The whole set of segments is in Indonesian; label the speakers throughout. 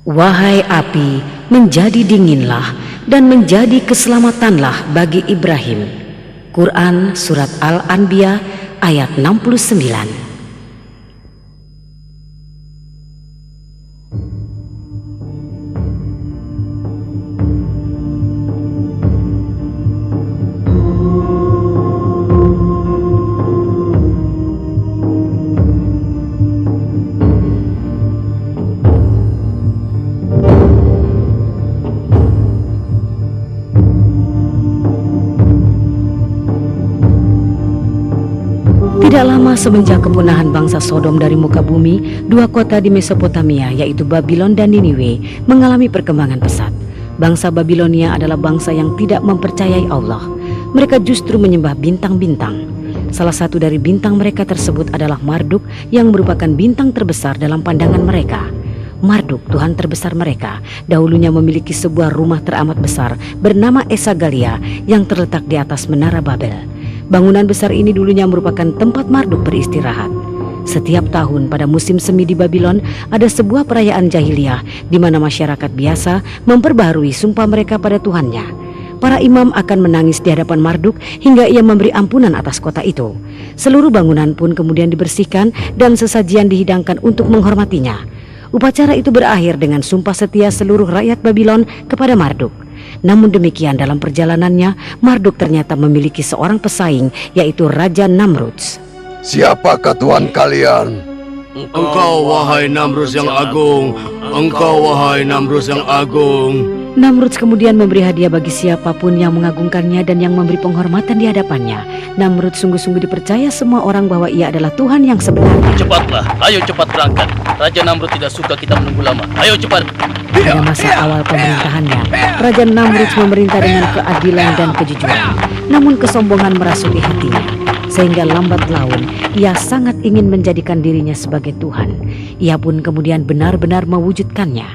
Speaker 1: Wahai api, menjadi dinginlah dan menjadi keselamatanlah bagi Ibrahim. Quran Surat Al-Anbiya ayat 69. Tidak lama semenjak kepunahan bangsa Sodom dari muka bumi, dua kota di Mesopotamia yaitu Babylon dan Niniwe mengalami perkembangan pesat. Bangsa Babilonia adalah bangsa yang tidak mempercayai Allah. Mereka justru menyembah bintang-bintang. Salah satu dari bintang mereka tersebut adalah Marduk yang merupakan bintang terbesar dalam pandangan mereka. Marduk, Tuhan terbesar mereka, dahulunya memiliki sebuah rumah teramat besar bernama Esagalia yang terletak di atas Menara Babel. Bangunan besar ini dulunya merupakan tempat Marduk beristirahat. Setiap tahun pada musim semi di Babylon ada sebuah perayaan jahiliyah di mana masyarakat biasa memperbaharui sumpah mereka pada Tuhannya. Para imam akan menangis di hadapan Marduk hingga ia memberi ampunan atas kota itu. Seluruh bangunan pun kemudian dibersihkan dan sesajian dihidangkan untuk menghormatinya. Upacara itu berakhir dengan sumpah setia seluruh rakyat Babylon kepada Marduk. Namun demikian dalam perjalanannya, Marduk ternyata memiliki seorang pesaing, yaitu Raja Namrudz.
Speaker 2: Siapakah Tuhan kalian?
Speaker 3: Engkau wahai Namrudz yang agung. Engkau wahai Namrudz yang agung.
Speaker 1: Namrudz kemudian memberi hadiah bagi siapapun yang mengagungkannya dan yang memberi penghormatan di hadapannya. Namrudz sungguh-sungguh dipercaya semua orang bahwa ia adalah Tuhan yang sebenarnya.
Speaker 4: Cepatlah, ayo cepat berangkat. Raja Namrudz tidak suka kita menunggu lama. Ayo cepat.
Speaker 1: Pada masa awal pemerintahannya, Raja Namrudz memerintah dengan keadilan dan kejujuran. Namun kesombongan merasuki hatinya, sehingga lambat laun ia sangat ingin menjadikan dirinya sebagai Tuhan. Ia pun kemudian benar-benar mewujudkannya.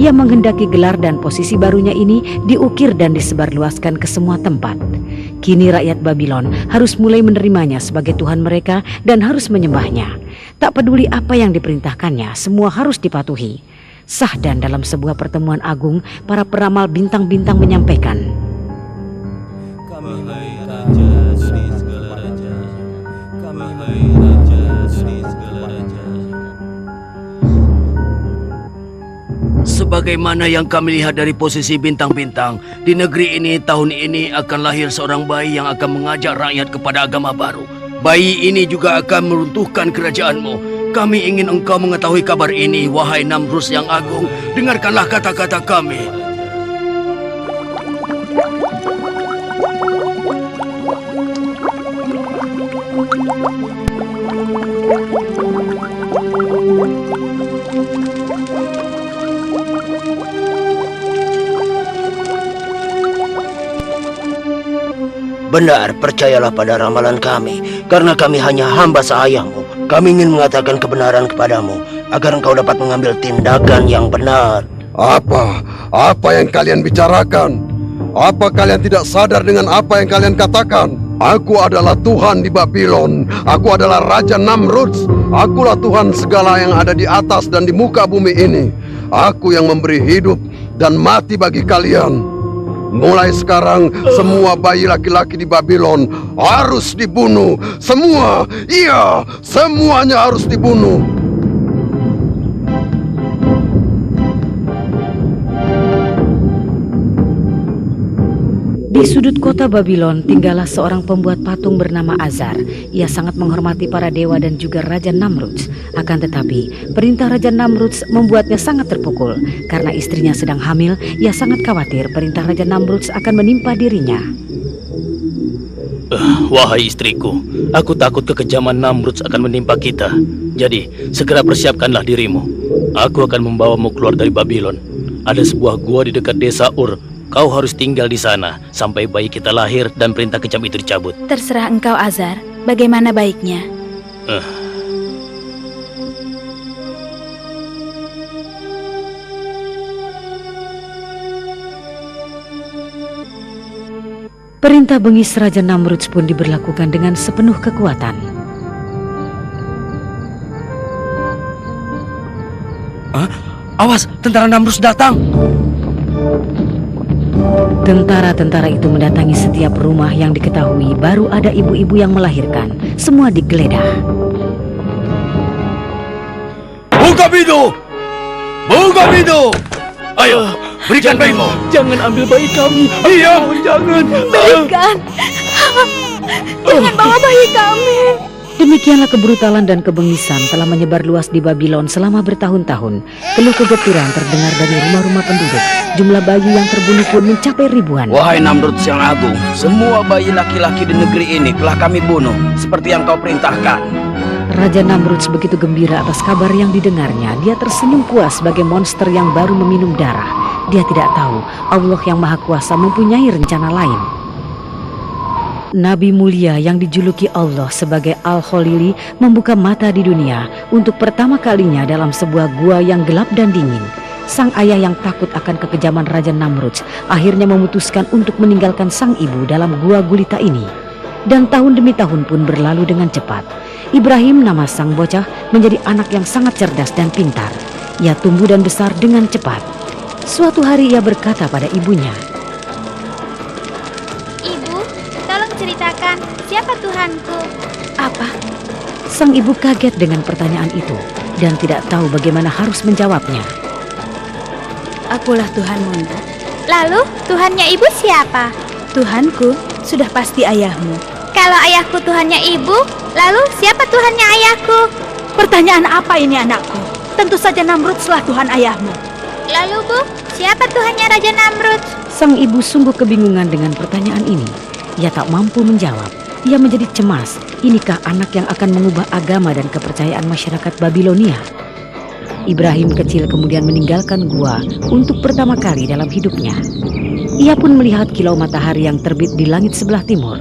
Speaker 1: Ia menghendaki gelar dan posisi barunya ini diukir dan disebarluaskan ke semua tempat. Kini rakyat Babylon harus mulai menerimanya sebagai Tuhan mereka dan harus menyembahnya. Tak peduli apa yang diperintahkannya, semua harus dipatuhi. Sahdan dalam sebuah pertemuan agung, para peramal bintang-bintang menyampaikan,
Speaker 5: Kami hai raja dari segala raja. Kami hai raja dari segala raja.
Speaker 3: Sebagaimana yang kami lihat dari posisi bintang-bintang, di negeri ini tahun ini akan lahir seorang bayi yang akan mengajak rakyat kepada agama baru. Bayi ini juga akan meruntuhkan kerajaanmu. Kami ingin engkau mengetahui kabar ini, wahai Namrudz yang agung. Dengarkanlah kata-kata kami.
Speaker 6: Benar, percayalah pada ramalan kami, karena kami hanya hamba sahayamu. Kami ingin mengatakan kebenaran kepadamu, agar engkau dapat mengambil tindakan yang benar.
Speaker 2: Apa yang kalian bicarakan? Apa kalian tidak sadar dengan apa yang kalian katakan? Aku adalah Tuhan di Babylon. Aku adalah Raja Namrudz. Akulah Tuhan segala yang ada di atas dan di muka bumi ini. Aku yang memberi hidup dan mati bagi kalian. Mulai sekarang, semua bayi laki-laki di Babylon harus dibunuh. Semua, iya, semuanya harus dibunuh.
Speaker 1: Di sudut kota Babylon tinggallah seorang pembuat patung bernama Azar. Ia sangat menghormati para dewa dan juga Raja Namrudz. Akan tetapi, perintah Raja Namrudz membuatnya sangat terpukul. Karena istrinya sedang hamil, ia sangat khawatir perintah Raja Namrudz akan menimpa dirinya.
Speaker 4: Wahai istriku, aku takut kekejaman Namrudz akan menimpa kita. Jadi, segera persiapkanlah dirimu. Aku akan membawamu keluar dari Babylon. Ada sebuah gua di dekat desa Ur. Kau harus tinggal di sana sampai bayi kita lahir dan perintah kejam itu dicabut.
Speaker 7: Terserah engkau, Azar. Bagaimana baiknya?
Speaker 1: Perintah bengis Raja Namrudz pun diberlakukan dengan sepenuh kekuatan.
Speaker 3: Awas, tentara Namrus datang.
Speaker 1: Tentara-tentara itu mendatangi setiap rumah yang diketahui baru ada ibu-ibu yang melahirkan. Semua digeledah.
Speaker 3: Buka pintu! Buka pintu! Ayo, berikan bayimu.
Speaker 4: Jangan ambil bayi kami.
Speaker 3: Diam!
Speaker 4: Jangan.
Speaker 7: Berikan. Jangan bawa bayi kami.
Speaker 1: Demikianlah kebrutalan dan kebengisan telah menyebar luas di Babylon selama bertahun-tahun. Keluh kegeturan terdengar dari rumah-rumah penduduk. Jumlah bayi yang terbunuh pun mencapai ribuan.
Speaker 3: Wahai Namrud yang agung, semua bayi laki-laki di negeri ini telah kami bunuh, seperti yang kau perintahkan.
Speaker 1: Raja Namrud begitu gembira atas kabar yang didengarnya. Dia tersenyum puas sebagai monster yang baru meminum darah. Dia tidak tahu Allah yang Maha Kuasa mempunyai rencana lain. Nabi mulia yang dijuluki Allah sebagai Al-Khalili membuka mata di dunia untuk pertama kalinya dalam sebuah gua yang gelap dan dingin. Sang ayah yang takut akan kekejaman Raja Namrud akhirnya memutuskan untuk meninggalkan sang ibu dalam gua gulita ini. Dan tahun demi tahun pun berlalu dengan cepat. Ibrahim, nama sang bocah, menjadi anak yang sangat cerdas dan pintar. Ia tumbuh dan besar dengan cepat. Suatu hari ia berkata pada ibunya,
Speaker 8: Ibu, tolong ceritakan siapa Tuhanku?
Speaker 7: Apa?
Speaker 1: sang ibu kaget dengan pertanyaan itu dan tidak tahu bagaimana harus menjawabnya.
Speaker 7: Akulah Tuhanmu.
Speaker 8: Lalu Tuhannya ibu siapa?
Speaker 7: Tuhanku sudah pasti ayahmu.
Speaker 8: Kalau ayahku Tuhannya ibu, lalu siapa Tuhannya ayahku?
Speaker 7: Pertanyaan apa ini anakku? Tentu saja Namrudlah Tuhan ayahmu.
Speaker 8: Lalu bu, siapa Tuhannya Raja Namrud?
Speaker 1: Sang ibu sungguh kebingungan dengan pertanyaan ini. Ia tak mampu menjawab. Ia menjadi cemas. Inikah anak yang akan mengubah agama dan kepercayaan masyarakat Babilonia? Ibrahim kecil kemudian meninggalkan gua untuk pertama kali dalam hidupnya. Ia pun melihat kilau matahari yang terbit di langit sebelah timur.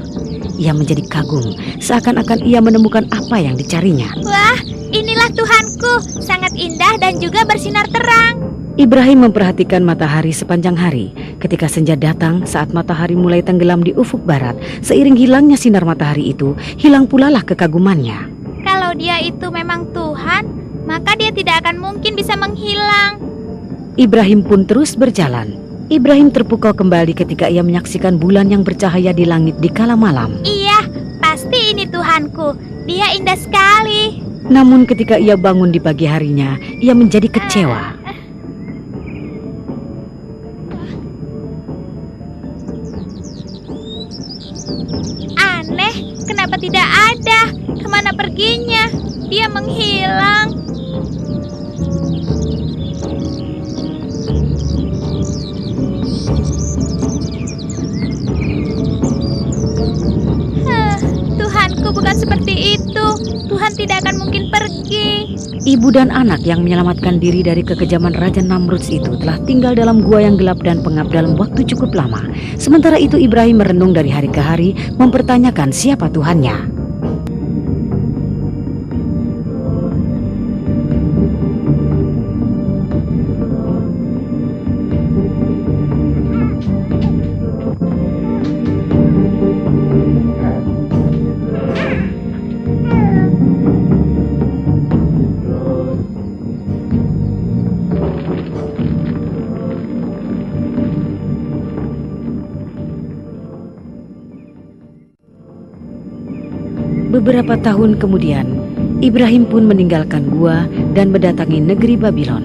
Speaker 1: Ia menjadi kagum, seakan-akan ia menemukan apa yang dicarinya.
Speaker 8: Wah, inilah Tuhanku, sangat indah dan juga bersinar terang.
Speaker 1: Ibrahim memperhatikan matahari sepanjang hari. Ketika senja datang, saat matahari mulai tenggelam di ufuk barat, seiring hilangnya sinar matahari itu, hilang pula lah kekagumannya.
Speaker 8: Kalau dia itu memang Tuhan, maka dia tidak akan mungkin bisa menghilang.
Speaker 1: Ibrahim pun terus berjalan. Ibrahim terpukau kembali ketika ia menyaksikan bulan yang bercahaya di langit di kala malam.
Speaker 8: Iya, pasti ini Tuhanku. Dia indah sekali.
Speaker 1: Namun ketika ia bangun di pagi harinya, ia menjadi kecewa.
Speaker 8: Aneh, kenapa tidak ada? Kemana perginya? Dia menghilang. Tuhanku bukan seperti itu. Tuhan tidak akan mungkin pergi.
Speaker 1: Ibu dan anak yang menyelamatkan diri dari kekejaman Raja Namrud itu telah tinggal dalam gua yang gelap dan pengap dalam waktu cukup lama. Sementara itu Ibrahim merenung dari hari ke hari, mempertanyakan siapa Tuhannya. Beberapa tahun kemudian, Ibrahim pun meninggalkan gua dan mendatangi negeri Babylon.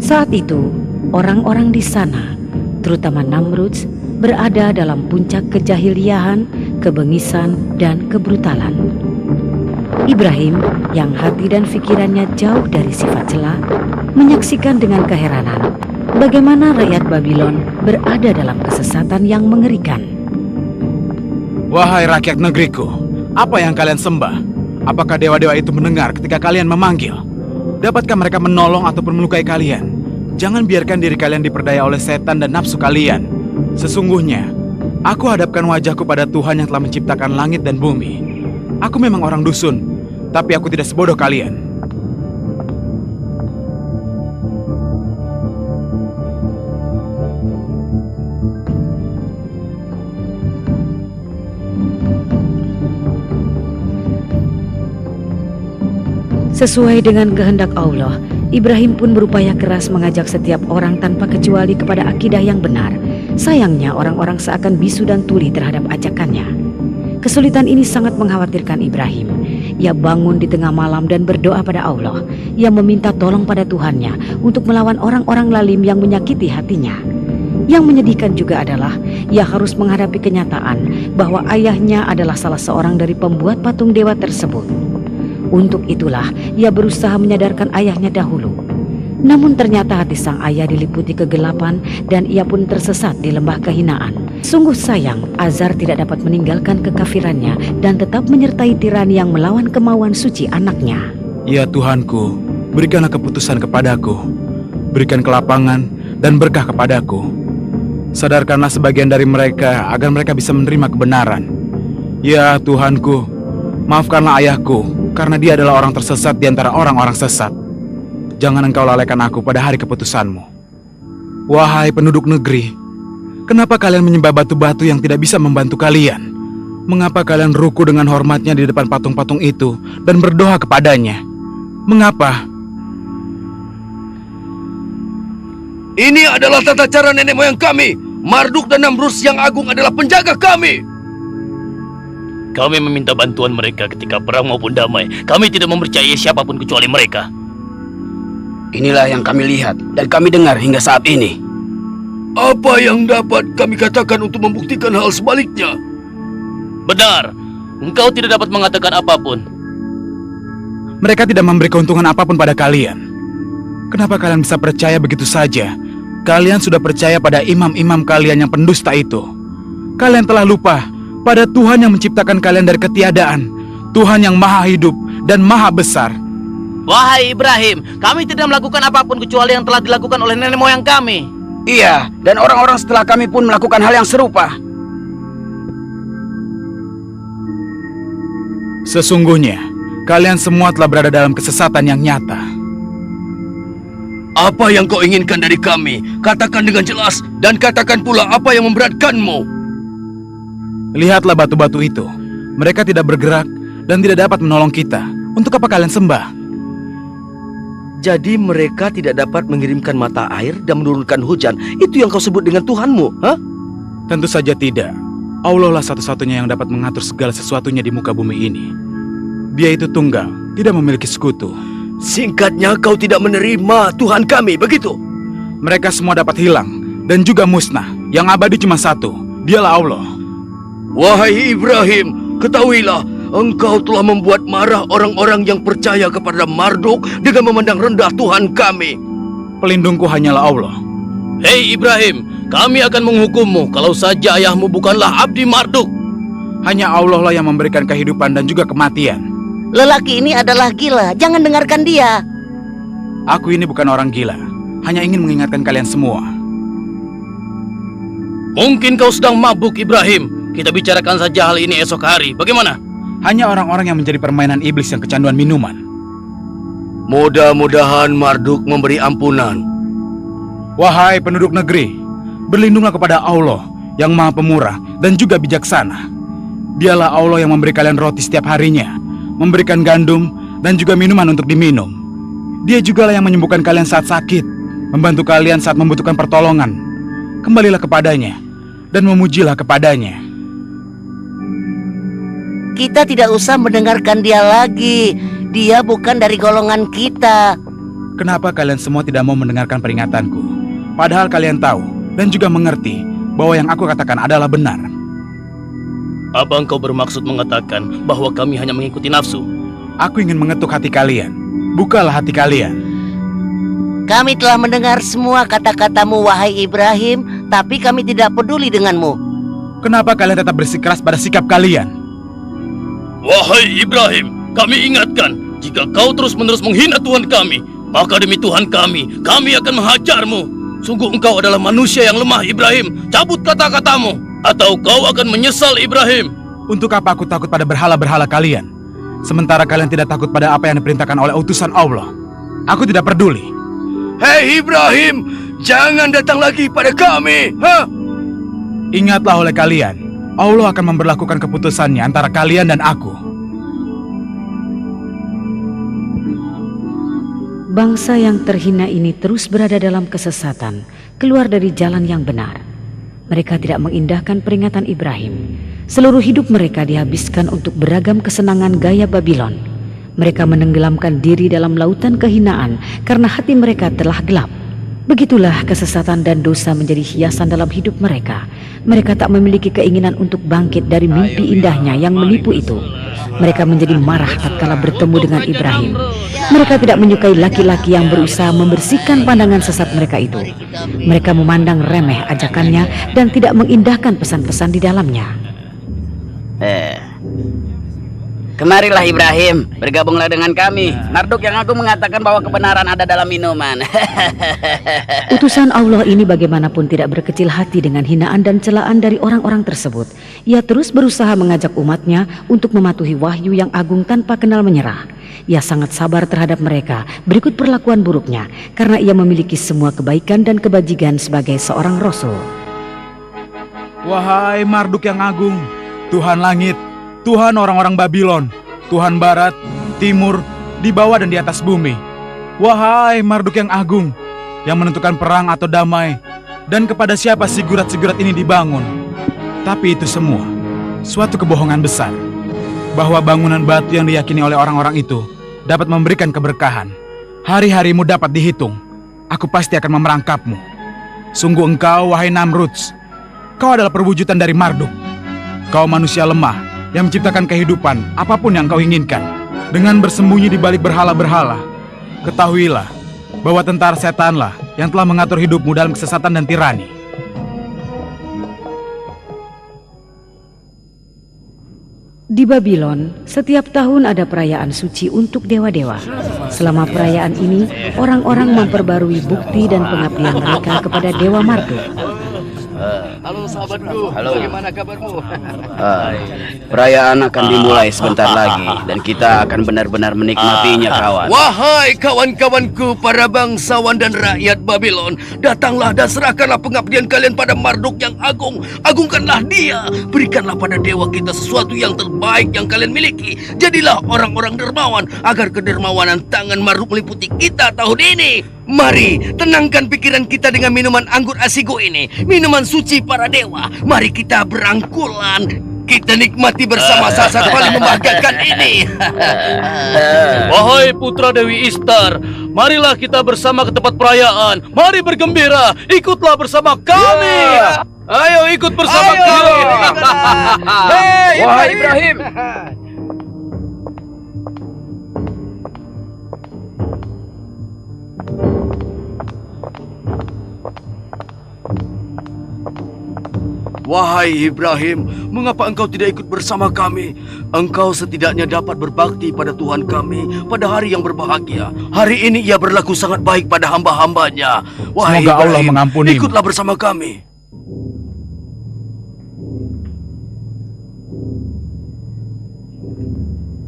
Speaker 1: Saat itu, orang-orang di sana, terutama Namrud, berada dalam puncak kejahiliahan, kebengisan, dan kebrutalan. Ibrahim, yang hati dan pikirannya jauh dari sifat cela, menyaksikan dengan keheranan bagaimana rakyat Babylon berada dalam kesesatan yang mengerikan.
Speaker 9: Wahai rakyat negeriku, apa yang kalian sembah? Apakah dewa-dewa itu mendengar ketika kalian memanggil? Dapatkah mereka menolong ataupun melukai kalian? Jangan biarkan diri kalian diperdaya oleh setan dan nafsu kalian. Sesungguhnya, aku hadapkan wajahku pada Tuhan yang telah menciptakan langit dan bumi. Aku memang orang dusun, tapi aku tidak sebodoh kalian.
Speaker 1: Sesuai dengan kehendak Allah, Ibrahim pun berupaya keras mengajak setiap orang tanpa kecuali kepada akidah yang benar. Sayangnya orang-orang seakan bisu dan tuli terhadap ajakannya. Kesulitan ini sangat mengkhawatirkan Ibrahim. Ia bangun di tengah malam dan berdoa pada Allah. Ia meminta tolong pada Tuhannya untuk melawan orang-orang lalim yang menyakiti hatinya. Yang menyedihkan juga adalah ia harus menghadapi kenyataan bahwa ayahnya adalah salah seorang dari pembuat patung dewa tersebut. Untuk itulah ia berusaha menyadarkan ayahnya dahulu. Namun ternyata hati sang ayah diliputi kegelapan dan ia pun tersesat di lembah kehinaan. Sungguh sayang, Azar tidak dapat meninggalkan kekafirannya dan tetap menyertai tirani yang melawan kemauan suci anaknya.
Speaker 9: Ya Tuhanku, berikanlah keputusan kepadaku. Berikan kelapangan dan berkah kepadaku. Sadarkanlah sebagian dari mereka agar mereka bisa menerima kebenaran. Ya Tuhanku, maafkanlah ayahku karena dia adalah orang tersesat di antara orang-orang sesat. Jangan engkau lalaikan aku pada hari keputusanmu. Wahai penduduk negeri, kenapa kalian menyembah batu-batu yang tidak bisa membantu kalian? Mengapa kalian ruku dengan hormatnya di depan patung-patung itu dan berdoa kepadanya? Mengapa?
Speaker 3: Ini adalah tata cara nenek moyang kami. Marduk dan Namrus yang agung adalah penjaga kami.
Speaker 4: Kami meminta bantuan mereka ketika perang maupun damai. Kami tidak mempercayai siapapun kecuali mereka.
Speaker 3: Inilah yang kami lihat dan kami dengar hingga saat ini. Apa yang dapat kami katakan untuk membuktikan hal sebaliknya?
Speaker 4: Benar, engkau tidak dapat mengatakan apapun.
Speaker 9: Mereka tidak memberi keuntungan apapun pada kalian. Kenapa kalian bisa percaya begitu saja? Kalian sudah percaya pada imam-imam kalian yang pendusta itu. Kalian telah lupa pada Tuhan yang menciptakan kalian dari ketiadaan. Tuhan yang maha hidup dan maha besar.
Speaker 4: Wahai Ibrahim, kami tidak melakukan apapun kecuali yang telah dilakukan oleh nenek moyang kami.
Speaker 3: Iya, dan orang-orang setelah kami pun melakukan hal yang serupa.
Speaker 9: Sesungguhnya, kalian semua telah berada dalam kesesatan yang nyata.
Speaker 3: Apa yang kau inginkan dari kami? Katakan dengan jelas dan katakan pula apa yang memberatkanmu.
Speaker 9: Lihatlah batu-batu itu. Mereka tidak bergerak dan tidak dapat menolong kita. Untuk apa kalian sembah?
Speaker 3: Jadi mereka tidak dapat mengirimkan mata air dan menurunkan hujan. Itu yang kau sebut dengan Tuhanmu, ha?
Speaker 9: Tentu saja tidak. Allah lah satu-satunya yang dapat mengatur segala sesuatunya di muka bumi ini. Dia itu tunggal, tidak memiliki sekutu.
Speaker 3: Singkatnya kau tidak menerima Tuhan kami, begitu?
Speaker 9: Mereka semua dapat hilang dan juga musnah. Yang abadi cuma satu, dialah Allah.
Speaker 3: Wahai Ibrahim, ketahuilah, engkau telah membuat marah orang-orang yang percaya kepada Marduk dengan memandang rendah Tuhan kami.
Speaker 9: Pelindungku hanyalah Allah.
Speaker 4: Hei Ibrahim, kami akan menghukummu kalau saja ayahmu bukanlah abdi Marduk.
Speaker 9: Hanya Allah lah yang memberikan kehidupan dan juga kematian.
Speaker 6: Lelaki ini adalah gila, jangan dengarkan dia.
Speaker 9: Aku ini bukan orang gila, hanya ingin mengingatkan kalian semua.
Speaker 4: Mungkin kau sedang mabuk Ibrahim. Kita bicarakan saja hal ini esok hari, bagaimana?
Speaker 9: Hanya orang-orang yang menjadi permainan iblis yang kecanduan minuman.
Speaker 3: Mudah-mudahan Marduk memberi ampunan.
Speaker 9: Wahai penduduk negeri, berlindunglah kepada Allah yang maha pemurah dan juga bijaksana. Dialah Allah yang memberi kalian roti setiap harinya, memberikan gandum dan juga minuman untuk diminum. Dia juga yang menyembuhkan kalian saat sakit, membantu kalian saat membutuhkan pertolongan. Kembalilah kepadanya dan memujilah kepadanya.
Speaker 6: Kita tidak usah mendengarkan dia lagi. Dia bukan dari golongan kita.
Speaker 9: Kenapa kalian semua tidak mau mendengarkan peringatanku? Padahal kalian tahu dan juga mengerti bahwa yang aku katakan adalah benar.
Speaker 4: Apa engkau bermaksud mengatakan bahwa kami hanya mengikuti nafsu?
Speaker 9: Aku ingin mengetuk hati kalian. Bukalah hati kalian.
Speaker 6: Kami telah mendengar semua kata-katamu, wahai Ibrahim, tapi kami tidak peduli denganmu.
Speaker 9: Kenapa kalian tetap bersikeras pada sikap kalian?
Speaker 4: Wahai Ibrahim, kami ingatkan, jika kau terus-menerus menghina Tuhan kami, maka demi Tuhan kami akan menghajarmu. Sungguh engkau adalah manusia yang lemah, Ibrahim. Cabut kata-katamu, atau kau akan menyesal, Ibrahim.
Speaker 9: Untuk apa aku takut pada berhala-berhala kalian? Sementara kalian tidak takut pada apa yang diperintahkan oleh utusan Allah. Aku tidak peduli.
Speaker 3: Hei Ibrahim, jangan datang lagi pada kami, ha?
Speaker 9: Ingatlah oleh kalian, Allah akan memberlakukan keputusannya antara kalian dan aku.
Speaker 1: Bangsa yang terhina ini terus berada dalam kesesatan, keluar dari jalan yang benar. Mereka tidak mengindahkan peringatan Ibrahim. Seluruh hidup mereka dihabiskan untuk beragam kesenangan gaya Babylon. Mereka menenggelamkan diri dalam lautan kehinaan karena hati mereka telah gelap. Begitulah kesesatan dan dosa menjadi hiasan dalam hidup mereka. Mereka tak memiliki keinginan untuk bangkit dari mimpi indahnya yang menipu itu. Mereka menjadi marah tatkala bertemu dengan Ibrahim. Mereka tidak menyukai laki-laki yang berusaha membersihkan pandangan sesat mereka itu. Mereka memandang remeh ajakannya dan tidak mengindahkan pesan-pesan di dalamnya.
Speaker 10: Kemarilah Ibrahim, bergabunglah dengan kami. Marduk yang aku mengatakan bahwa kebenaran ada dalam minuman.
Speaker 1: Utusan Allah ini bagaimanapun tidak berkecil hati dengan hinaan dan celaan dari orang-orang tersebut. Ia terus berusaha mengajak umatnya untuk mematuhi wahyu yang agung tanpa kenal menyerah. Ia sangat sabar terhadap mereka berikut perlakuan buruknya karena ia memiliki semua kebaikan dan kebajikan sebagai seorang rasul.
Speaker 9: Wahai Marduk yang agung, Tuhan langit, Tuhan orang-orang Babylon, Tuhan barat, timur, di bawah dan di atas bumi. Wahai Marduk yang agung, yang menentukan perang atau damai, dan kepada siapa sigurat-sigurat ini dibangun. Tapi itu semua suatu kebohongan besar, bahwa bangunan batu yang diyakini oleh orang-orang itu dapat memberikan keberkahan. Hari-harimu dapat dihitung. Aku pasti akan memerangkapmu. Sungguh engkau, wahai Namruds, kau adalah perwujudan dari Marduk. Kau manusia lemah yang menciptakan kehidupan apapun yang kau inginkan dengan bersembunyi di balik berhala-berhala. Ketahuilah bahwa tentara setanlah yang telah mengatur hidupmu dalam kesesatan dan tirani.
Speaker 1: Di Babylon, setiap tahun ada perayaan suci untuk dewa-dewa. Selama perayaan ini, orang-orang memperbarui bukti dan pengabdian mereka kepada Dewa Marduk.
Speaker 3: Halo sahabatku, bagaimana kabarmu?
Speaker 10: Perayaan akan dimulai sebentar lagi dan kita akan benar-benar menikmatinya, kawan.
Speaker 3: Wahai kawan-kawanku, para bangsawan dan rakyat Babylon, datanglah dan serahkanlah pengabdian kalian pada Marduk yang agung. Agungkanlah dia, berikanlah pada dewa kita sesuatu yang terbaik yang kalian miliki. Jadilah orang-orang dermawan agar kedermawanan tangan Marduk meliputi kita tahun ini. Mari, tenangkan pikiran kita dengan minuman anggur asigo ini, minuman suci para dewa. Mari kita berangkulan, kita nikmati bersama saat paling membahagiakan ini.
Speaker 4: Wahai putra Dewi Istar, marilah kita bersama ke tempat perayaan. Mari bergembira, ikutlah bersama kami. Ayo ikut bersama kami.
Speaker 3: Hei, wahai Ibrahim. Wahai Ibrahim, mengapa engkau tidak ikut bersama kami? Engkau setidaknya dapat berbakti pada Tuhan kami pada hari yang berbahagia. Hari ini ia berlaku sangat baik pada hamba-hambanya. Wahai
Speaker 9: Semoga Allah
Speaker 3: Ibrahim,
Speaker 9: mengampunimu.
Speaker 3: ikutlah bersama kami.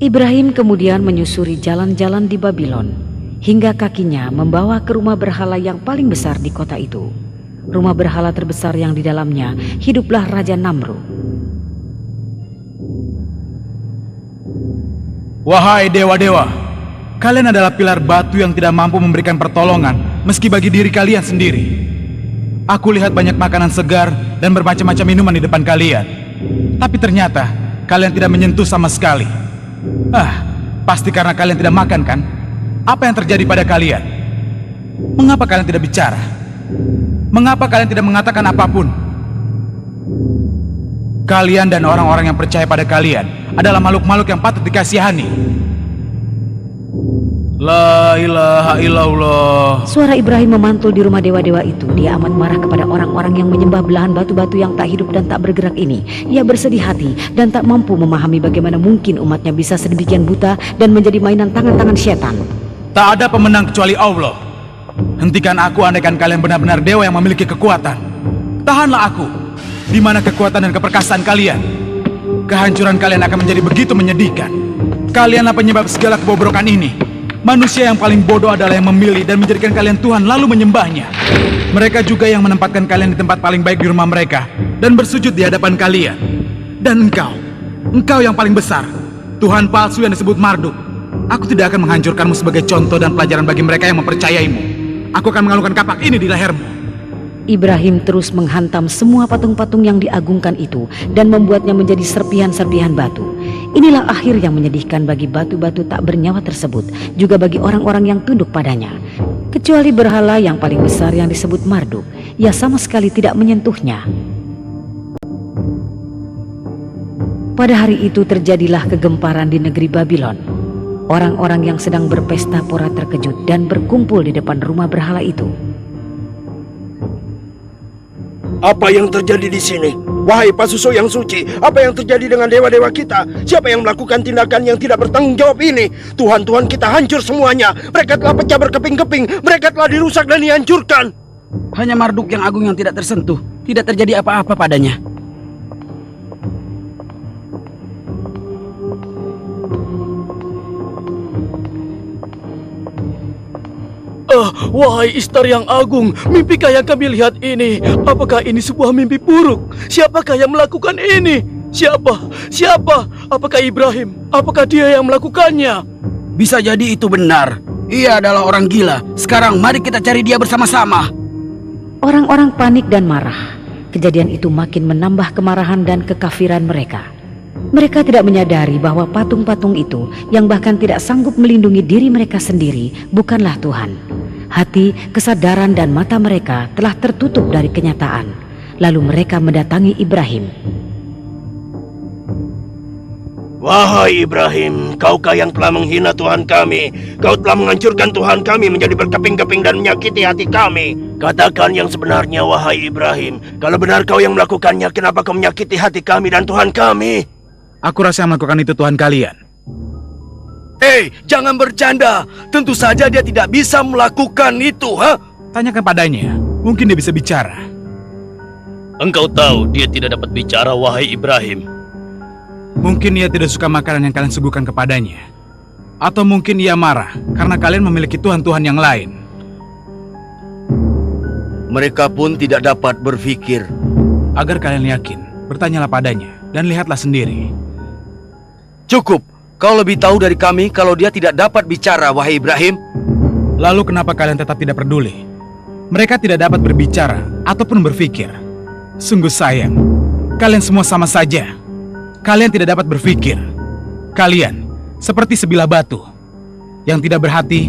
Speaker 1: Ibrahim kemudian menyusuri jalan-jalan di Babylon, hingga kakinya membawa ke rumah berhala yang paling besar di kota itu. Rumah berhala terbesar yang di dalamnya hiduplah Raja Namrud.
Speaker 9: Wahai dewa-dewa, kalian adalah pilar batu yang tidak mampu memberikan pertolongan meski bagi diri kalian sendiri. Aku lihat banyak makanan segar dan bermacam-macam minuman di depan kalian, tapi ternyata kalian tidak menyentuh sama sekali. Pasti karena kalian tidak makan, kan? Apa yang terjadi pada kalian? Mengapa kalian tidak bicara? Mengapa kalian tidak mengatakan apapun? Kalian dan orang-orang yang percaya pada kalian adalah makhluk-makhluk yang patut dikasihani. La ilaha illallah.
Speaker 1: Suara Ibrahim memantul di rumah dewa-dewa itu. Dia amat marah kepada orang-orang yang menyembah belahan batu-batu yang tak hidup dan tak bergerak ini. Ia bersedih hati dan tak mampu memahami bagaimana mungkin umatnya bisa sedemikian buta dan menjadi mainan tangan-tangan setan.
Speaker 9: Tak ada pemenang kecuali Allah. Hentikan aku andaikan kalian benar-benar dewa yang memiliki kekuatan. Tahanlah aku, di mana kekuatan dan keperkasaan kalian. Kehancuran kalian akan menjadi begitu menyedihkan. Kalianlah penyebab segala kebobrokan ini. Manusia yang paling bodoh adalah yang memilih dan menjadikan kalian Tuhan lalu menyembahnya. Mereka juga yang menempatkan kalian di tempat paling baik di rumah mereka dan bersujud di hadapan kalian. Dan engkau yang paling besar, Tuhan palsu yang disebut Marduk. Aku tidak akan menghancurkanmu sebagai contoh dan pelajaran bagi mereka yang mempercayaimu. Aku akan mengalungkan kapak ini di lehermu.
Speaker 1: Ibrahim terus menghantam semua patung-patung yang diagungkan itu dan membuatnya menjadi serpihan-serpihan batu. Inilah akhir yang menyedihkan bagi batu-batu tak bernyawa tersebut, juga bagi orang-orang yang tunduk padanya. Kecuali berhala yang paling besar yang disebut Marduk, ia sama sekali tidak menyentuhnya. Pada hari itu terjadilah kegemparan di negeri Babylon. Orang-orang yang sedang berpesta pora terkejut dan berkumpul di depan rumah berhala itu.
Speaker 6: Apa yang terjadi di sini? Wahai pasuso yang suci, apa yang terjadi dengan dewa-dewa kita? Siapa yang melakukan tindakan yang tidak bertanggung jawab ini? Tuhan-tuhan kita hancur semuanya. Mereka telah pecah berkeping-keping. Mereka telah dirusak dan dihancurkan.
Speaker 10: Hanya Marduk yang agung yang tidak tersentuh. Tidak terjadi apa-apa padanya.
Speaker 4: Wahai Istar yang agung, mimpikah yang kami lihat ini? Apakah ini sebuah mimpi buruk? Siapakah yang melakukan ini? Siapa? Apakah Ibrahim? Apakah dia yang melakukannya?
Speaker 10: Bisa jadi itu benar. Ia adalah orang gila. Sekarang mari kita cari dia bersama-sama.
Speaker 1: Orang-orang panik dan marah. Kejadian itu makin menambah kemarahan dan kekafiran mereka. Mereka tidak menyadari bahwa patung-patung itu yang bahkan tidak sanggup melindungi diri mereka sendiri bukanlah Tuhan. Hati, kesadaran dan mata mereka telah tertutup dari kenyataan. Lalu mereka mendatangi Ibrahim.
Speaker 6: Wahai Ibrahim, kaukah yang telah menghina Tuhan kami? Kau telah menghancurkan Tuhan kami menjadi berkeping-keping dan menyakiti hati kami. Katakan yang sebenarnya, wahai Ibrahim. Kalau benar kau yang melakukannya, kenapa kau menyakiti hati kami dan Tuhan kami?
Speaker 9: Aku rasa yang melakukan itu Tuhan kalian.
Speaker 3: Hei, jangan bercanda. Tentu saja dia tidak bisa melakukan itu, ha?
Speaker 9: Tanyakan padanya, mungkin dia bisa bicara.
Speaker 4: Engkau tahu dia tidak dapat bicara, wahai Ibrahim.
Speaker 9: Mungkin ia tidak suka makanan yang kalian suguhkan kepadanya. Atau mungkin ia marah karena kalian memiliki tuhan-tuhan yang lain.
Speaker 3: Mereka pun tidak dapat berpikir.
Speaker 9: Agar kalian yakin, bertanyalah padanya dan lihatlah sendiri.
Speaker 3: Cukup. Kau lebih tahu dari kami kalau dia tidak dapat bicara, wahai Ibrahim.
Speaker 9: Lalu kenapa kalian tetap tidak peduli? Mereka tidak dapat berbicara ataupun berpikir. Sungguh sayang. Kalian semua sama saja. Kalian tidak dapat berpikir. Kalian seperti sebilah batu yang tidak berhati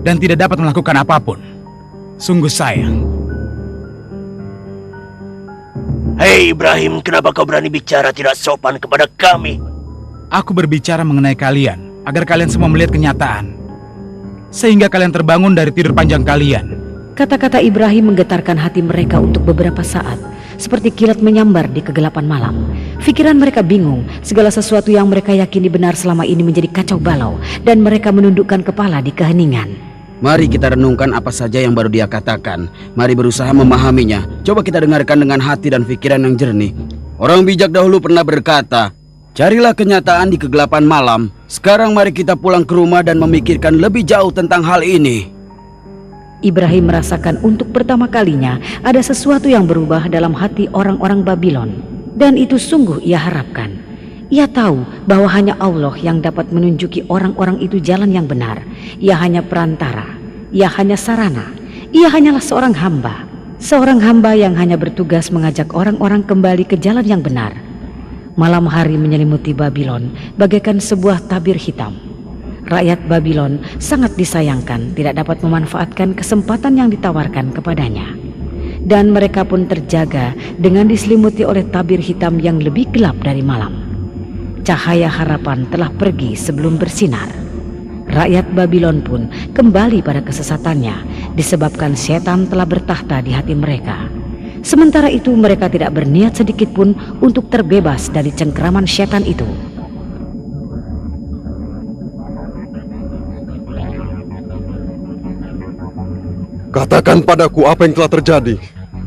Speaker 9: dan tidak dapat melakukan apapun. Sungguh sayang.
Speaker 6: Hei Ibrahim, kenapa kau berani bicara tidak sopan kepada kami?
Speaker 9: Aku berbicara mengenai kalian, agar kalian semua melihat kenyataan. Sehingga kalian terbangun dari tidur panjang kalian.
Speaker 1: Kata-kata Ibrahim menggetarkan hati mereka untuk beberapa saat, seperti kilat menyambar di kegelapan malam. Pikiran mereka bingung, segala sesuatu yang mereka yakini benar selama ini menjadi kacau balau, dan mereka menundukkan kepala di keheningan.
Speaker 10: Mari kita renungkan apa saja yang baru dia katakan. Mari berusaha memahaminya. Coba kita dengarkan dengan hati dan pikiran yang jernih. Orang bijak dahulu pernah berkata, carilah kenyataan di kegelapan malam. Sekarang mari kita pulang ke rumah dan memikirkan lebih jauh tentang hal ini.
Speaker 1: Ibrahim merasakan untuk pertama kalinya ada sesuatu yang berubah dalam hati orang-orang Babylon. Dan itu sungguh ia harapkan. Ia tahu bahwa hanya Allah yang dapat menunjuki orang-orang itu jalan yang benar. Ia hanya perantara. Ia hanya sarana. Ia hanyalah seorang hamba. Seorang hamba yang hanya bertugas mengajak orang-orang kembali ke jalan yang benar. Malam hari menyelimuti Babylon bagaikan sebuah tabir hitam. Rakyat Babylon sangat disayangkan tidak dapat memanfaatkan kesempatan yang ditawarkan kepadanya. Dan mereka pun terjaga dengan diselimuti oleh tabir hitam yang lebih gelap dari malam. Cahaya harapan telah pergi sebelum bersinar. Rakyat Babylon pun kembali pada kesesatannya disebabkan setan telah bertahta di hati mereka. Sementara itu mereka tidak berniat sedikit pun untuk terbebas dari cengkeraman setan itu.
Speaker 2: Katakan padaku apa yang telah terjadi.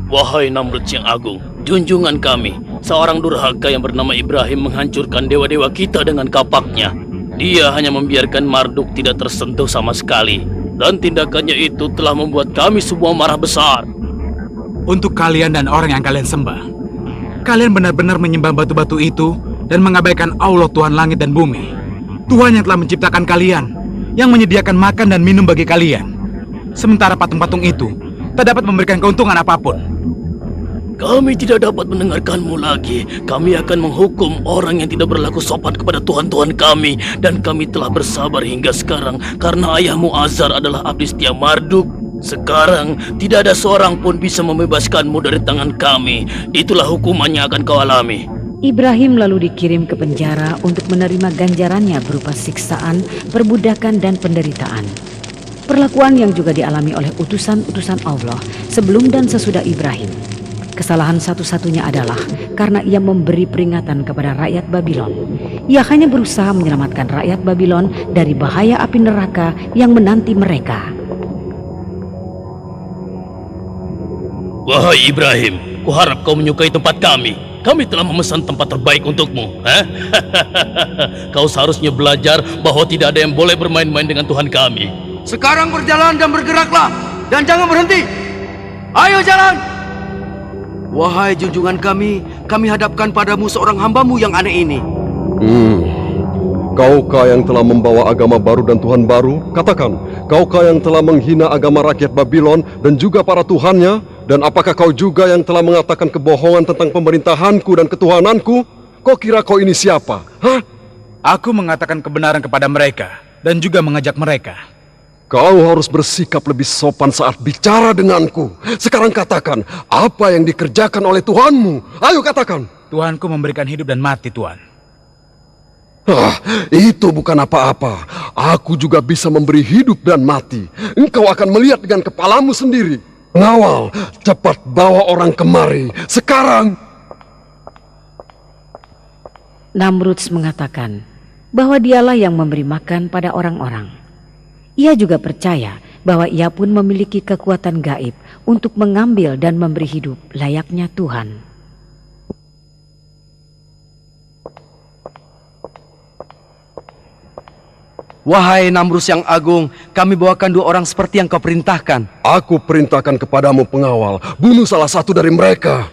Speaker 4: Wahai Namrud yang agung, junjungan kami, seorang durhaka yang bernama Ibrahim menghancurkan dewa-dewa kita dengan kapaknya. Dia hanya membiarkan Marduk tidak tersentuh sama sekali. Dan tindakannya itu telah membuat kami semua marah besar.
Speaker 9: Untuk kalian dan orang yang kalian sembah, kalian benar-benar menyembah batu-batu itu dan mengabaikan Allah Tuhan langit dan bumi. Tuhan yang telah menciptakan kalian yang menyediakan makan dan minum bagi kalian. Sementara patung-patung itu tak dapat memberikan keuntungan apapun.
Speaker 4: Kami tidak dapat mendengarkanmu lagi. Kami akan menghukum orang yang tidak berlaku sopan kepada Tuhan-Tuhan kami. Dan kami telah bersabar hingga sekarang karena ayahmu Azar adalah abdi setia Marduk. Sekarang tidak ada seorang pun bisa membebaskanmu dari tangan kami. Itulah hukuman yang akan kau alami.
Speaker 1: Ibrahim lalu dikirim ke penjara untuk menerima ganjarannya berupa siksaan, perbudakan, dan penderitaan. Perlakuan yang juga dialami oleh utusan-utusan Allah sebelum dan sesudah Ibrahim. Kesalahan satu-satunya adalah karena ia memberi peringatan kepada rakyat Babylon. Ia hanya berusaha menyelamatkan rakyat Babylon dari bahaya api neraka yang menanti mereka.
Speaker 4: Wahai Ibrahim, kuharap kau menyukai tempat kami. Kami telah memesan tempat terbaik untukmu. Kau seharusnya belajar bahwa tidak ada yang boleh bermain-main dengan Tuhan kami.
Speaker 3: Sekarang berjalan dan bergeraklah, dan jangan berhenti. Ayo jalan. Wahai junjungan kami hadapkan padamu seorang hambamu yang aneh ini.
Speaker 2: Kaukah yang telah membawa agama baru dan Tuhan baru? Katakan, kaukah yang telah menghina agama rakyat Babylon dan juga para tuhannya? Dan apakah kau juga yang telah mengatakan kebohongan tentang pemerintahanku dan ketuhananku? Kau kira kau ini siapa? Hah?
Speaker 9: Aku mengatakan kebenaran kepada mereka dan juga mengajak mereka.
Speaker 2: Kau harus bersikap lebih sopan saat bicara denganku. Sekarang katakan, apa yang dikerjakan oleh Tuhanmu? Ayo katakan.
Speaker 9: Tuhanku memberikan hidup dan mati, Tuhan.
Speaker 2: Itu bukan apa-apa. Aku juga bisa memberi hidup dan mati. Engkau akan melihat dengan kepalamu sendiri. Ngawal, cepat bawa orang kemari. Sekarang.
Speaker 1: Namruds mengatakan bahwa dialah yang memberi makan pada orang-orang. Ia juga percaya bahwa ia pun memiliki kekuatan gaib untuk mengambil dan memberi hidup layaknya Tuhan.
Speaker 3: Wahai Namrus yang agung, kami bawakan 2 orang seperti yang kau perintahkan.
Speaker 2: Aku perintahkan kepadamu pengawal, bunuh salah satu dari mereka.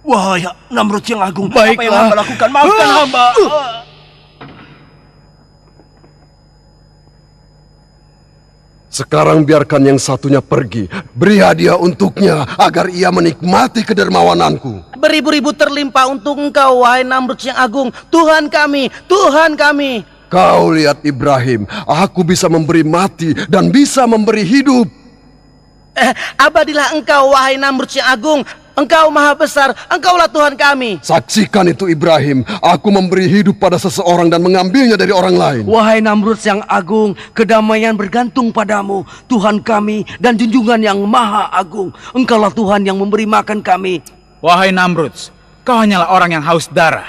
Speaker 6: Wahai Namrud yang agung,
Speaker 3: Baiklah.
Speaker 6: apa yang hamba lakukan? Maafkan hamba.
Speaker 2: Sekarang biarkan yang satunya pergi. Beri hadiah untuknya agar ia menikmati kedermawananku.
Speaker 11: Beribu-ribu terlimpah untuk engkau, wahai Namrud yang agung. Tuhan kami, Tuhan kami.
Speaker 2: Kau lihat Ibrahim, aku bisa memberi mati dan bisa memberi hidup.
Speaker 11: Abadilah engkau, wahai Namrud yang agung. Engkau maha besar, engkaulah Tuhan kami.
Speaker 2: Saksikan itu Ibrahim, aku memberi hidup pada seseorang dan mengambilnya dari orang lain.
Speaker 3: Wahai Namrud yang agung, kedamaian bergantung padamu, Tuhan kami dan junjungan yang maha agung. Engkaulah Tuhan yang memberi makan kami.
Speaker 9: Wahai Namruds, kau hanyalah orang yang haus darah.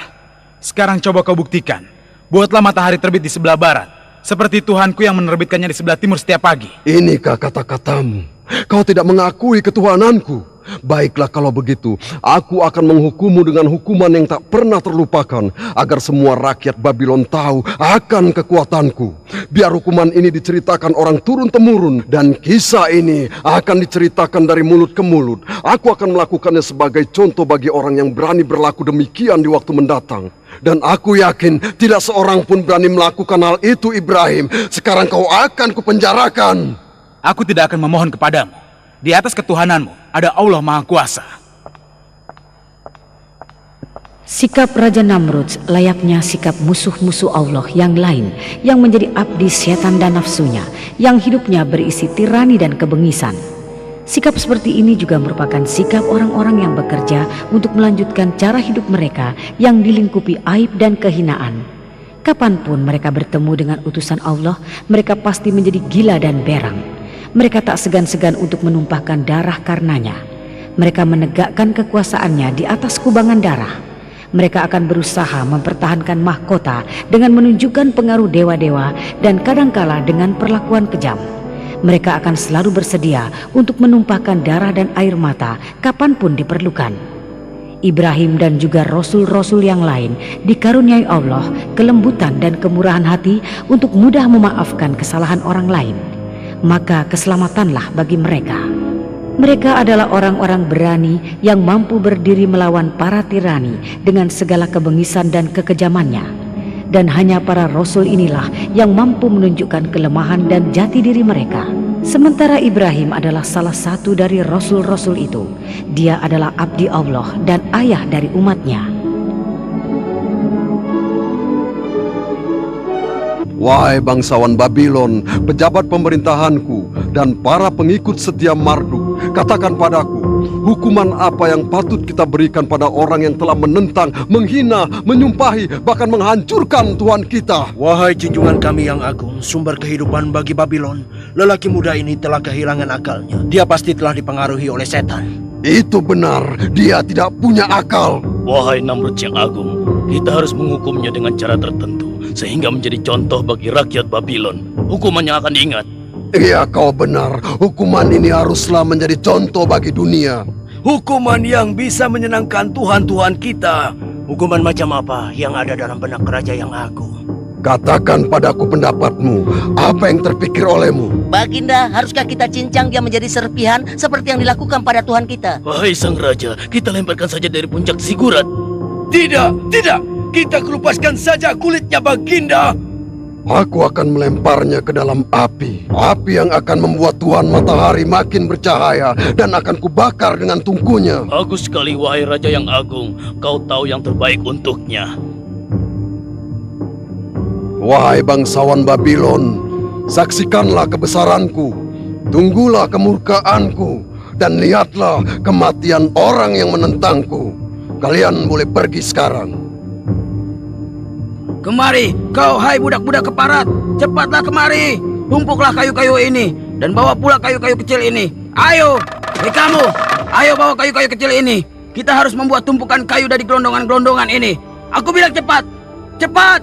Speaker 9: Sekarang coba kau buktikan. Buatlah matahari terbit di sebelah barat, seperti Tuhanku yang menerbitkannya di sebelah timur setiap pagi.
Speaker 2: Inikah kata-katamu? Kau tidak mengakui ketuhananku. Baiklah kalau begitu, aku akan menghukummu dengan hukuman yang tak pernah terlupakan, agar semua rakyat Babylon tahu akan kekuatanku. Biar hukuman ini diceritakan orang turun-temurun, dan kisah ini akan diceritakan dari mulut ke mulut. Aku akan melakukannya sebagai contoh bagi orang yang berani berlaku demikian di waktu mendatang. Dan aku yakin tidak seorang pun berani melakukan hal itu, Ibrahim. Sekarang kau akan kupenjarakan.
Speaker 9: Aku tidak akan memohon kepadamu. Di atas ketuhananmu ada Allah Maha Kuasa.
Speaker 1: Sikap Raja Namruds layaknya sikap musuh-musuh Allah yang lain yang menjadi abdi setan dan nafsunya, yang hidupnya berisi tirani dan kebengisan. Sikap seperti ini juga merupakan sikap orang-orang yang bekerja untuk melanjutkan cara hidup mereka yang dilingkupi aib dan kehinaan. Kapanpun mereka bertemu dengan utusan Allah, mereka pasti menjadi gila dan berang. Mereka tak segan-segan untuk menumpahkan darah karenanya. Mereka menegakkan kekuasaannya di atas kubangan darah. Mereka akan berusaha mempertahankan mahkota dengan menunjukkan pengaruh dewa-dewa dan kadangkala dengan perlakuan kejam. Mereka akan selalu bersedia untuk menumpahkan darah dan air mata kapanpun diperlukan. Ibrahim dan juga rasul-rasul yang lain dikaruniai Allah kelembutan dan kemurahan hati untuk mudah memaafkan kesalahan orang lain. Maka keselamatanlah bagi mereka. Mereka adalah orang-orang berani yang mampu berdiri melawan para tirani dengan segala kebengisan dan kekejamannya. dan hanya para rasul inilah yang mampu menunjukkan kelemahan dan jati diri mereka. Sementara Ibrahim adalah salah satu dari rasul-rasul itu. Dia adalah abdi Allah dan ayah dari umatnya.
Speaker 2: Wahai bangsawan Babilon, pejabat pemerintahanku, dan para pengikut setia Marduk, katakan padaku, hukuman apa yang patut kita berikan pada orang yang telah menentang, menghina, menyumpahi, bahkan menghancurkan Tuhan kita?
Speaker 6: Wahai junjungan kami yang agung, sumber kehidupan bagi Babilon, lelaki muda ini telah kehilangan akalnya. Dia pasti telah dipengaruhi oleh setan.
Speaker 2: Itu benar, dia tidak punya akal.
Speaker 4: Wahai Namrud yang agung, kita harus menghukumnya dengan cara tertentu sehingga menjadi contoh bagi rakyat Babilon. Hukumannya akan diingat.
Speaker 2: Iya, kau benar. Hukuman ini haruslah menjadi contoh bagi dunia.
Speaker 3: Hukuman yang bisa menyenangkan Tuhan-Tuhan kita.
Speaker 6: Hukuman macam apa yang ada dalam benak Raja yang agung?
Speaker 2: Katakan padaku pendapatmu. Apa yang terpikir olehmu?
Speaker 11: Baginda, haruskah kita cincang dia menjadi serpihan seperti yang dilakukan pada Tuhan kita?
Speaker 4: Wahai sang raja, kita lemparkan saja dari puncak Sigurat.
Speaker 3: Tidak, tidak. Kita kelupaskan saja kulitnya, Baginda.
Speaker 2: Aku akan melemparnya ke dalam api. Api yang akan membuat Tuhan Matahari makin bercahaya dan akan kubakar dengan tungkunya.
Speaker 4: Bagus sekali, wahai raja yang agung. Kau tahu yang terbaik untuknya.
Speaker 2: Wahai bangsawan Babilon, saksikanlah kebesaranku, tunggulah kemurkaanku, dan lihatlah kematian orang yang menentangku. Kalian boleh pergi sekarang.
Speaker 10: Kemari, kau hai budak-budak keparat. Cepatlah kemari. Tumpuklah kayu-kayu ini dan bawa pula kayu-kayu kecil ini. Ayo, hei kamu, ayo bawa kayu-kayu kecil ini. Kita harus membuat tumpukan kayu dari gelondongan-gelondongan ini. Aku bilang cepat, cepat.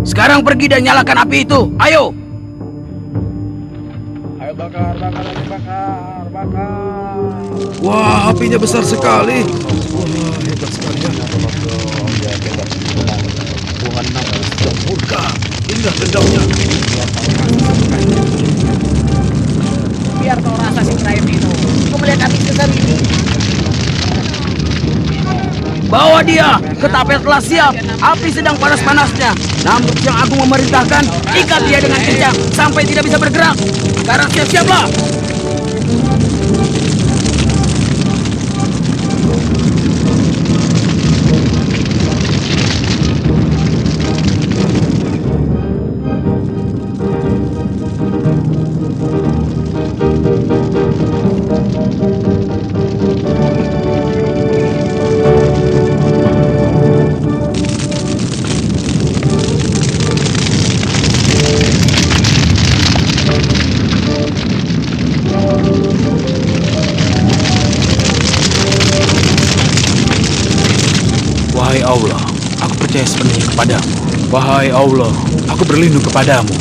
Speaker 10: Sekarang pergi dan nyalakan api itu. Ayo.
Speaker 9: Ayo bakar, bakar, bakar, bakar.
Speaker 2: Wah, apinya besar sekali.
Speaker 9: Wah, hebat sekali ya.
Speaker 3: Tuhan Namrud sudah murka. Inilah dendamnya.
Speaker 11: Biar kau rasa si Ibrahim itu. Kau melihat api sebesar ini.
Speaker 10: Bawa dia ke tapel telah siap. Api sedang panas-panasnya. Namrud yang agung memerintahkan, ikat dia dengan kencang sampai tidak bisa bergerak. Sekarang siap-siaplah.
Speaker 9: Wahai Allah, aku percaya sepenuhnya kepadamu. Wahai Allah, aku berlindung kepadamu.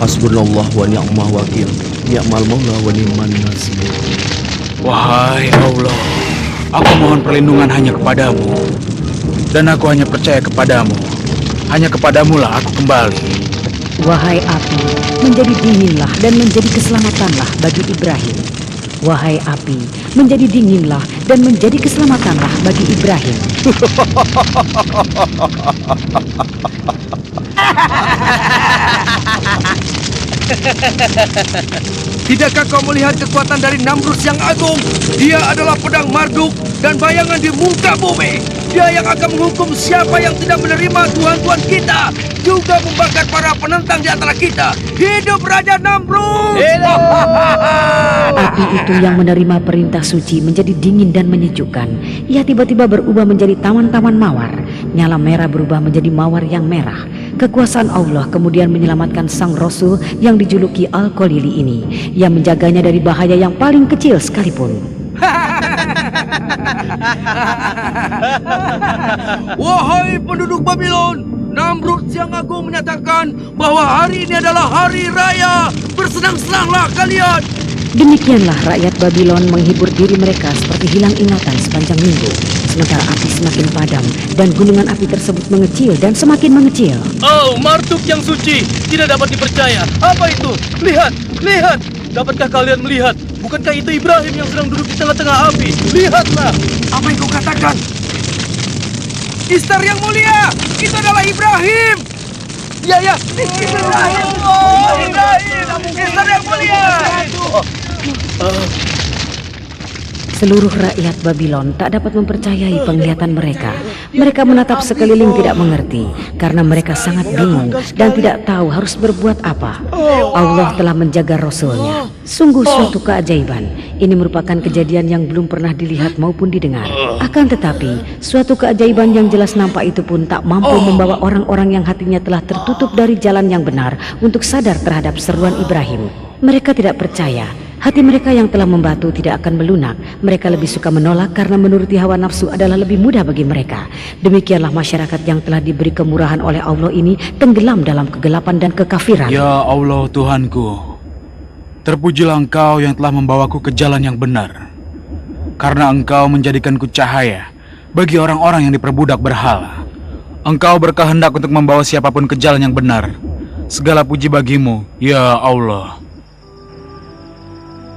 Speaker 3: Hasbunallah wa ni'mal wakil. Ni'mal maula wa ni'man nasir.
Speaker 9: Wahai Allah, aku mohon perlindungan hanya kepadamu. Dan aku hanya percaya kepadamu. Hanya kepadamulah aku kembali.
Speaker 1: Wahai api, menjadi dinginlah dan menjadi keselamatanlah bagi Ibrahim. Wahai api, menjadi dinginlah dan menjadi keselamatanlah bagi Ibrahim.
Speaker 3: Tidakkah kau melihat kekuatan dari Namrud yang agung? Dia adalah pedang Marduk dan bayangan di muka bumi. Dia yang akan menghukum siapa yang tidak menerima Tuhan-Tuhan kita, juga membakar para penentang di antara kita. Hidup Raja Namrud!
Speaker 1: Api itu yang menerima perintah suci menjadi dingin dan menyejukkan. Ia tiba-tiba berubah menjadi taman-taman mawar. Nyala merah berubah menjadi mawar yang merah. Kekuasaan Allah kemudian menyelamatkan sang Rasul yang dijuluki Al-Khalili ini, yang menjaganya dari bahaya yang paling kecil sekalipun.
Speaker 3: Wahai penduduk Babilon, Namrud yang agung menyatakan bahwa hari ini adalah hari raya. Bersenang-senanglah kalian.
Speaker 1: Demikianlah rakyat Babylon menghibur diri mereka seperti hilang ingatan sepanjang minggu. Sementara api semakin padam dan gunungan api tersebut mengecil dan semakin mengecil.
Speaker 4: Oh, Marduk yang suci, tidak dapat dipercaya. Apa itu? Lihat, lihat. Dapatkah kalian melihat? Bukankah itu Ibrahim yang sedang duduk di tengah-tengah api? Lihatlah.
Speaker 2: Apa yang kau katakan?
Speaker 9: Istar yang mulia, itu adalah Ibrahim. Ya, itu Ibrahim. Oh, Ibrahim, Istar yang mulia.
Speaker 1: Seluruh rakyat Babylon tak dapat mempercayai penglihatan mereka. Mereka menatap sekeliling tidak mengerti karena mereka sangat bingung dan tidak tahu harus berbuat apa. Allah telah menjaga Rasul-Nya. Sungguh suatu keajaiban. Ini merupakan kejadian yang belum pernah dilihat maupun didengar. Akan tetapi, suatu keajaiban yang jelas nampak itu pun tak mampu membawa orang-orang yang hatinya telah tertutup dari jalan yang benar untuk sadar terhadap seruan Ibrahim. Mereka tidak percaya. Hati mereka yang telah membatu tidak akan melunak. Mereka lebih suka menolak karena menuruti hawa nafsu adalah lebih mudah bagi mereka. Demikianlah masyarakat yang telah diberi kemurahan oleh Allah ini tenggelam dalam kegelapan dan kekafiran.
Speaker 9: Ya Allah Tuhanku, terpujilah Engkau yang telah membawaku ke jalan yang benar. Karena Engkau menjadikanku cahaya bagi orang-orang yang diperbudak berhala. Engkau berkehendak untuk membawa siapapun ke jalan yang benar. Segala puji bagimu, ya Allah.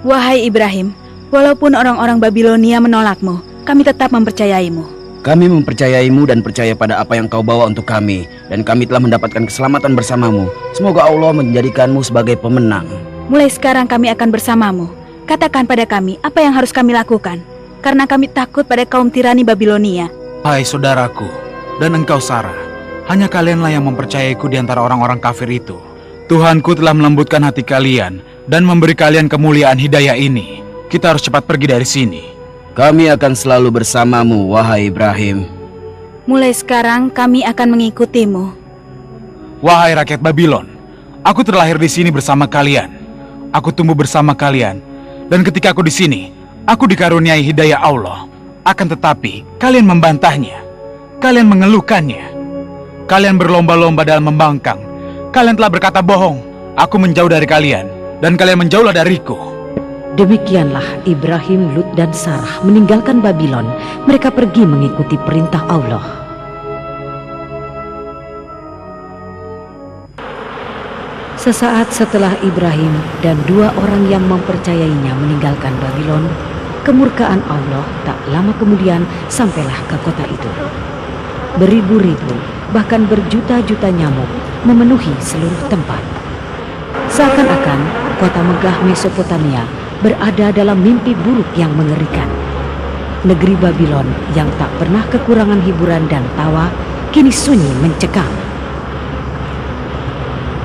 Speaker 7: Wahai Ibrahim, walaupun orang-orang Babilonia menolakmu, kami tetap mempercayaimu.
Speaker 10: Kami mempercayaimu dan percaya pada apa yang kau bawa untuk kami. Dan kami telah mendapatkan keselamatan bersamamu. Semoga Allah menjadikanmu sebagai pemenang.
Speaker 7: Mulai sekarang kami akan bersamamu. Katakan pada kami apa yang harus kami lakukan. Karena kami takut pada kaum tirani Babilonia.
Speaker 9: Hai saudaraku, dan engkau Sarah, hanya kalianlah yang mempercayaiku di antara orang-orang kafir itu. Tuhanku telah melembutkan hati kalian dan memberi kalian kemuliaan hidayah ini. Kita harus cepat pergi dari sini.
Speaker 10: Kami akan selalu bersamamu, wahai Ibrahim.
Speaker 7: Mulai sekarang kami akan mengikutimu.
Speaker 9: Wahai rakyat Babylon, aku terlahir di sini bersama kalian. Aku tumbuh bersama kalian. Dan ketika aku di sini, aku dikaruniai hidayah Allah. Akan tetapi, kalian membantahnya. Kalian mengeluhkannya. Kalian berlomba-lomba dalam membangkang. Kalian telah berkata bohong. Aku menjauh dari kalian, dan kalian menjauhlah dariku.
Speaker 1: Demikianlah Ibrahim, Lut, dan Sarah meninggalkan Babylon. Mereka pergi mengikuti perintah Allah. Sesaat setelah Ibrahim dan dua orang yang mempercayainya meninggalkan Babylon, kemurkaan Allah tak lama kemudian sampailah ke kota itu. Beribu-ribu, bahkan berjuta-juta nyamuk memenuhi seluruh tempat. Seakan-akan kota megah Mesopotamia berada dalam mimpi buruk yang mengerikan. Negeri Babylon yang tak pernah kekurangan hiburan dan tawa kini sunyi mencekam.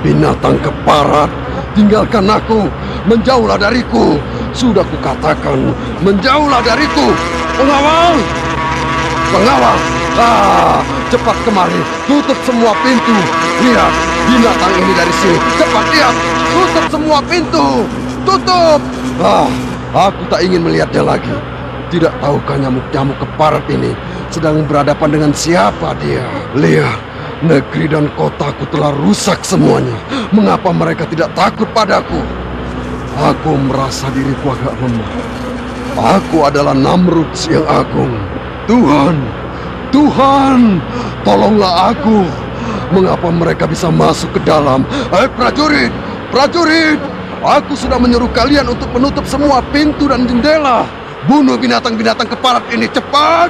Speaker 2: Binatang keparat, tinggalkan aku, menjauhlah dariku. Sudah kukatakan, menjauhlah dariku. Pengawal! Pengawal! Cepat kemari, tutup semua pintu. Lihat, binatang ini dari sini. Cepat lihat, tutup semua pintu. Tutup! Aku tak ingin melihatnya lagi. Tidak tahukah nyamuk-nyamuk keparat ini sedang berhadapan dengan siapa dia? Lihat, negeri dan kotaku telah rusak semuanya. Mengapa mereka tidak takut padaku? Aku merasa diriku agak lemah. Aku adalah Namrud yang agung. Tuhan, tolonglah aku. Mengapa mereka bisa masuk ke dalam? Prajurit, prajurit! Aku sudah menyuruh kalian untuk menutup semua pintu dan jendela. Bunuh binatang-binatang keparat ini, cepat!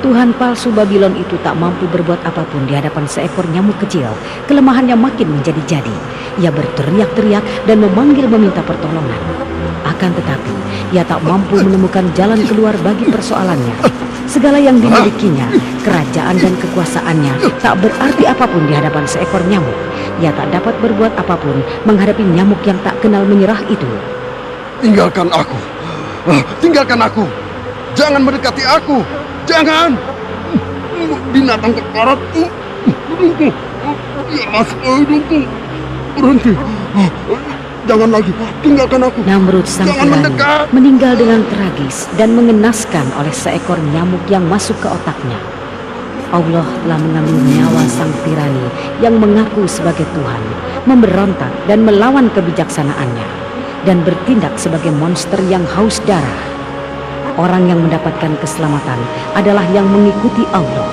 Speaker 1: Tuhan palsu Babylon itu tak mampu berbuat apapun di hadapan seekor nyamuk kecil. Kelemahannya makin menjadi-jadi. Ia berteriak-teriak dan memanggil meminta pertolongan. Akan tetapi, ia tak mampu menemukan jalan keluar bagi persoalannya. Segala yang dimilikinya, kerajaan dan kekuasaannya, tak berarti apapun di hadapan seekor nyamuk. Ia tak dapat berbuat apapun menghadapi nyamuk yang tak kenal menyerah itu.
Speaker 2: Tinggalkan aku. Tinggalkan aku. Jangan mendekati aku. Jangan. Binatang keparat. Ya masuk hidungku. Berhenti. Jangan lagi. Tinggalkan aku.
Speaker 1: Namrud sang tirani meninggal dengan tragis dan mengenaskan oleh seekor nyamuk yang masuk ke otaknya. Allah telah mengambil nyawa sang tirani yang mengaku sebagai Tuhan, memberontak dan melawan kebijaksanaannya. dan bertindak sebagai monster yang haus darah. Orang yang mendapatkan keselamatan adalah yang mengikuti Allah.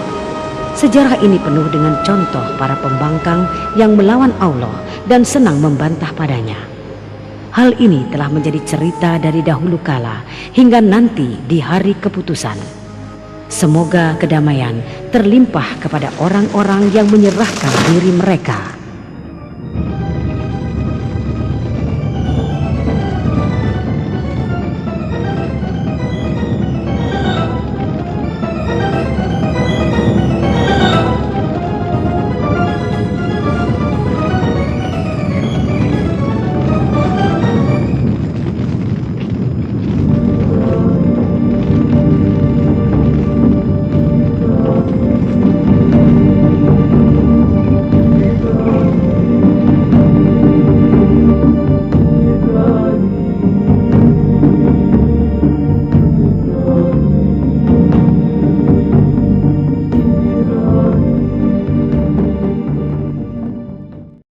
Speaker 1: Sejarah ini penuh dengan contoh para pembangkang yang melawan Allah dan senang membantah padanya. Hal ini telah menjadi cerita dari dahulu kala hingga nanti di hari keputusan. Semoga kedamaian terlimpah kepada orang-orang yang menyerahkan diri mereka